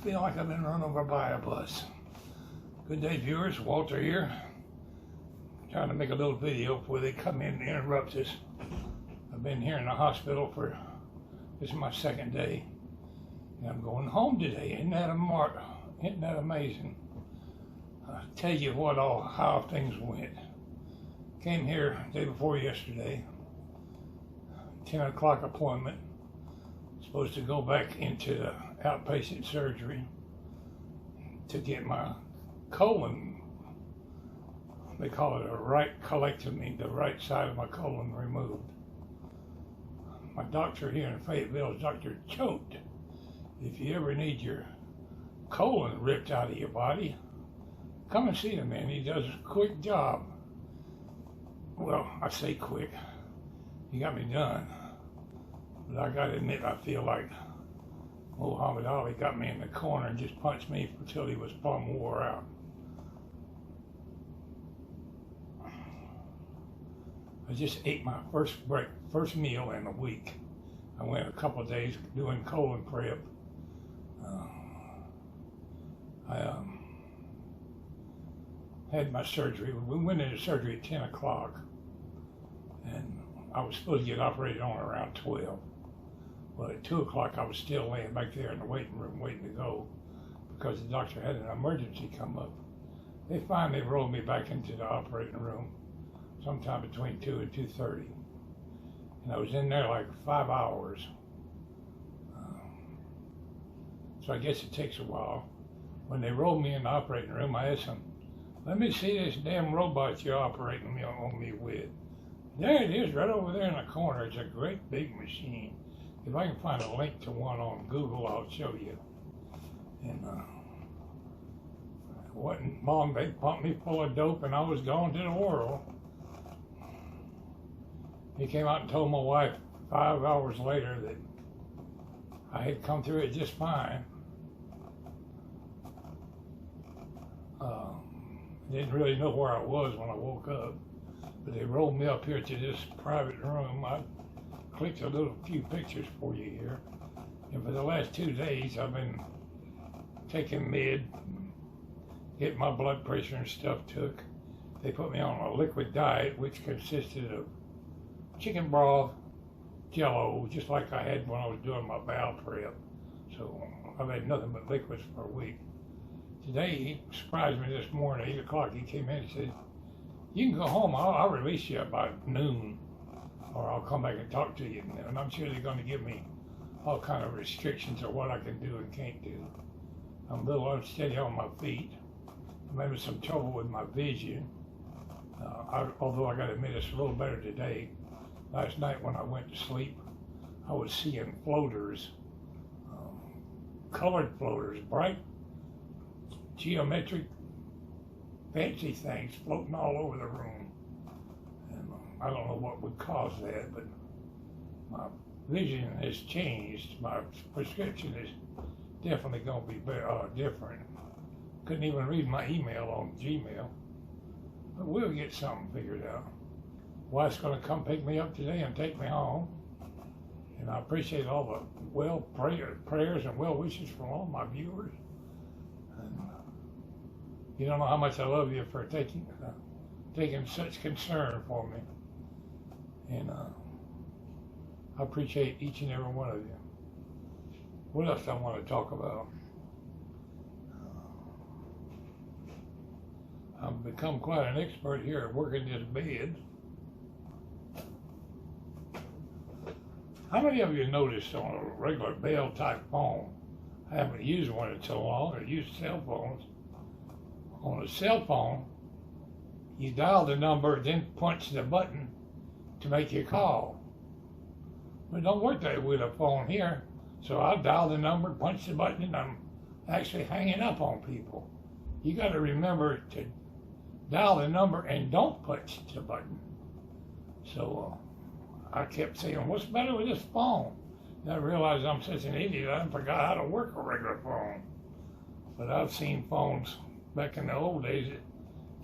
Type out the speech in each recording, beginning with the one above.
feel like I've been run over by a bus. Good day, viewers. Walter here. Trying to make a little video before they come in and interrupt us. I've been here in the hospital for, this is my second day. And I'm going home today. Isn't that amazing? I'll tell you how things went. Came here day before yesterday. 10 o'clock appointment. Supposed to go back into the outpatient surgery to get my colon, they call it a right colectomy, the right side of my colon removed. My doctor here in Fayetteville is DR.Choat. If you ever need your colon ripped out of your body, come and see the man. He does a quick job. Well, I say quick. He got me done. But I gotta admit, I feel like Muhammad Ali got me in the corner and just punched me until he was plumb wore out. I just ate my first meal in a week. I went a couple of days doing colon prep. I had my surgery. We went into surgery at 10 o'clock, and I was supposed to get operated on around 12. Well, at 2 o'clock, I was still laying back there in the waiting room waiting to go because the doctor had an emergency come up. They finally rolled me back into the operating room sometime between 2 and 2:30. And I was in there like 5 hours. So I guess it takes a while. When they rolled me in the operating room, I asked them, let me see this damn robot you're operating on me with. There it is, right over there in the corner. It's a great big machine. If I can find a link to one on Google, I'll show you. And it wasn't long, they pumped me full of dope and I was gone to the world. He came out and told my wife 5 hours later that I had come through it just fine. Didn't really know where I was when I woke up, but they rolled me up here to this private room. I clicked a few pictures for you here. And for the last 2 days, I've been taking med, getting my blood pressure and stuff took. They put me on a liquid diet, which consisted of chicken broth, jello, just like I had when I was doing my bowel prep. So I've had nothing but liquids for a week. Today, he surprised me this morning, 8 o'clock, he came in and said, you can go home, I'll release you by noon, or I'll come back and talk to you. And I'm sure they're going to give me all kind of restrictions of what I can do and can't do. I'm a little unsteady on my feet. I'm having some trouble with my vision. Although I got to admit it's a little better today. Last night when I went to sleep, I was seeing floaters, colored floaters, bright, geometric, fancy things floating all over the room. And I don't know what would cause that, but my vision has changed. My prescription is definitely going to be different. Couldn't even read my email on Gmail. But we'll get something figured out. Wife's going to come pick me up today and take me home. And I appreciate all the prayers and well wishes from all my viewers. And you don't know how much I love you for taking such concern for me. And I appreciate each and every one of you. What else I want to talk about? I've become quite an expert here at working this bed. How many of you noticed on a regular Bell type phone, I haven't used one in so long, or used cell phones. On a cell phone, you dial the number, then punch the button to make your call. But it don't work that way with a phone here. So I dial the number, punch the button, and I'm actually hanging up on people. You got to remember to dial the number and don't punch the button. So I kept saying, what's better with this phone? And I realized I'm such an idiot, I forgot how to work a regular phone. But I've seen phones back in the old days that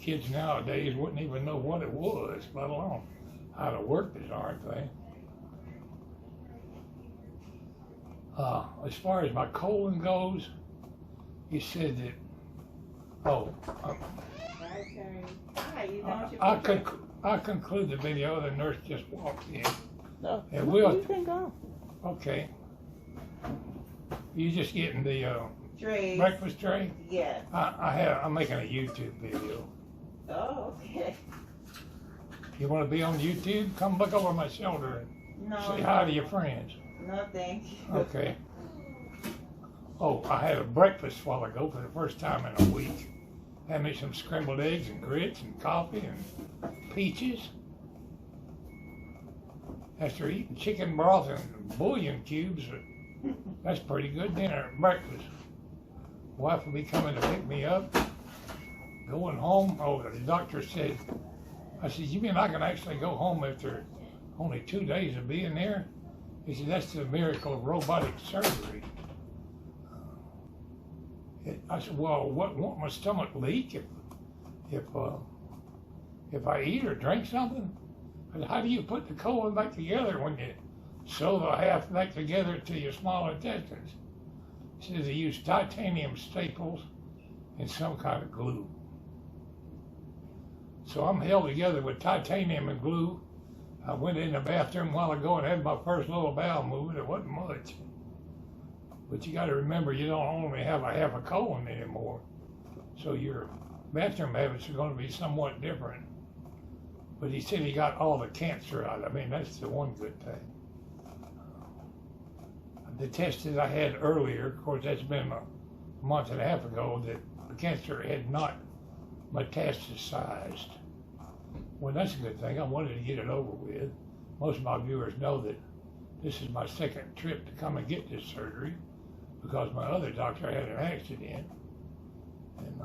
kids nowadays wouldn't even know what it was, let alone how to work the darn thing. As far as my colon goes, he said that, oh, Hi, you I conclude the video. The nurse just walked in. No, And you can go. Okay. You just getting the Trays. breakfast tray? Yes. I'm making a YouTube video. Oh, okay. You want to be on YouTube? Come look over my shoulder and No. say hi to your friends. No, thank you. Okay. Oh, I had a breakfast a while ago for the first time in a week. Had me some scrambled eggs and grits and coffee and peaches. After eating chicken broth and bouillon cubes, that's pretty good dinner at breakfast. Wife will be coming to pick me up. Going home, oh, the doctor said, I said, you mean I can actually go home after only 2 days of being there? He said, that's the miracle of robotic surgery. I said, well, won't my stomach leak if I eat or drink something? I said, how do you put the colon back together when you sew the half back together to your small intestines? He says they use titanium staples and some kind of glue. So I'm held together with titanium and glue. I went in the bathroom a while ago and had my first little bowel movement. It wasn't much. But you got to remember, you don't only have a half a colon anymore. So your bathroom habits are going to be somewhat different. But he said he got all the cancer out. I mean, that's the one good thing. The test that I had earlier, of course, that's been a month and a half ago, that the cancer had not metastasized. Well, that's a good thing. I wanted to get it over with. Most of my viewers know that this is my second trip to come and get this surgery because my other doctor had an accident. And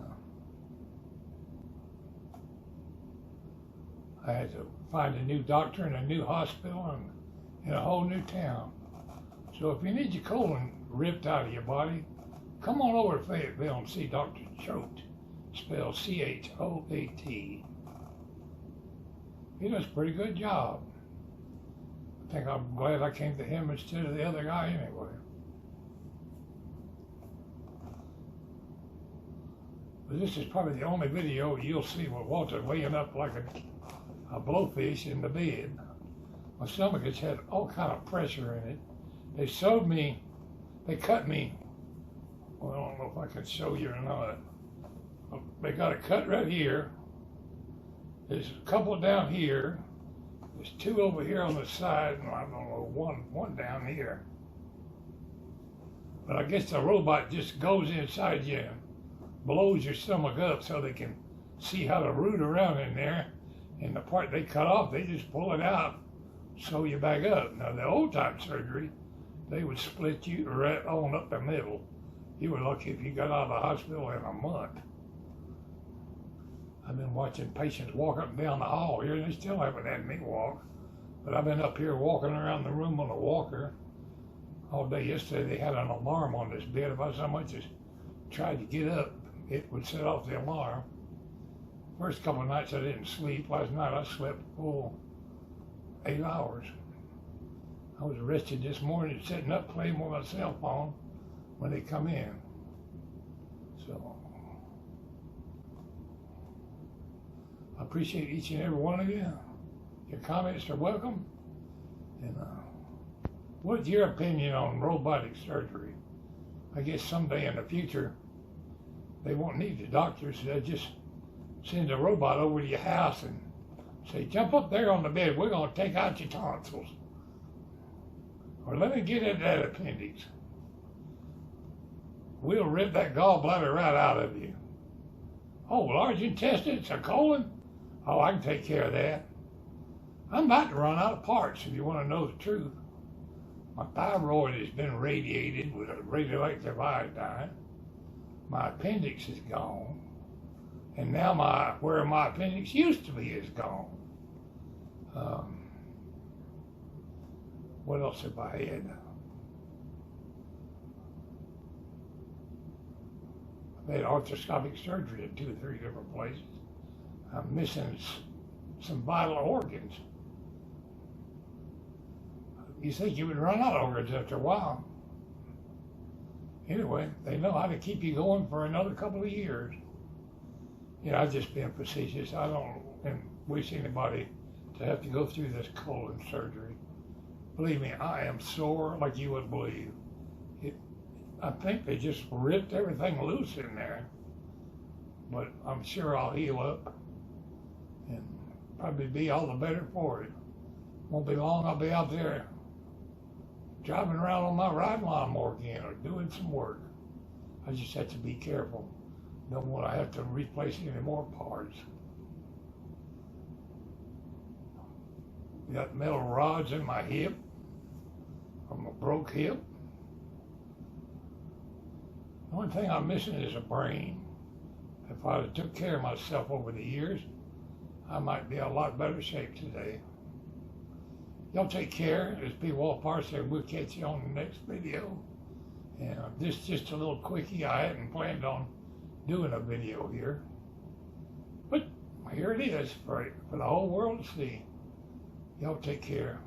I had to find a new doctor and a new hospital and in a whole new town. So if you need your colon ripped out of your body, come on over to Fayetteville and see DR.Choat, spelled C-H-O-A-T. He does a pretty good job. I think I'm glad I came to him instead of the other guy anyway. But this is probably the only video you'll see with Walter laying up like a blowfish in the bed. My stomach has had all kind of pressure in it. They sewed me, they cut me, well, I don't know if I can show you or not. They got a cut right here. There's a couple down here. There's two over here on the side, and I don't know, one down here. But I guess the robot just goes inside you and blows your stomach up so they can see how to root around in there. And the part they cut off, they just pull it out, sew you back up. Now, the old time surgery, they would split you right on up the middle. You were lucky if you got out of the hospital in a month. I've been watching patients walk up and down the hall here, and they still haven't had me walk. But I've been up here walking around the room on a walker all day. Yesterday, they had an alarm on this bed. If I so much as tried to get up, it would set off the alarm. First couple of nights I didn't sleep. Last night I slept full 8 hours. I was arrested this morning sitting up playing with my cell phone when they come in. So I appreciate each and every one of you. Your comments are welcome. And what's your opinion on robotic surgery? I guess someday in the future they won't need the doctors. They'll just send a robot over to your house and say, jump up there on the bed, we're going to take out your tonsils. Or let me get at that appendix. We'll rip that gallbladder right out of you. Oh, large intestines, a colon? Oh, I can take care of that. I'm about to run out of parts if you want to know the truth. My thyroid has been radiated with a radioactive iodine. My appendix is gone. And now where my appendix used to be is gone. What else have I had? I've had arthroscopic surgery in 2 or 3 different places. I'm missing some vital organs. You think you would run out of organs after a while. Anyway, they know how to keep you going for another couple of years. Yeah, I've just been facetious. I don't wish anybody to have to go through this colon surgery. Believe me, I am sore like you wouldn't believe. I think they just ripped everything loose in there. But I'm sure I'll heal up and probably be all the better for it. Won't be long, I'll be out there driving around on my ride lawnmower again or doing some work. I just have to be careful. Don't want to have to replace any more parts. Got metal rods in my hip from a broke hip. The only thing I'm missing is a brain. If I took care of myself over the years, I might be in a lot better shape today. Y'all take care. As Pwalpar said, we'll catch you on the next video. And this is just a little quickie. I hadn't planned on doing a video here. But here it is for the whole world to see. Y'all take care.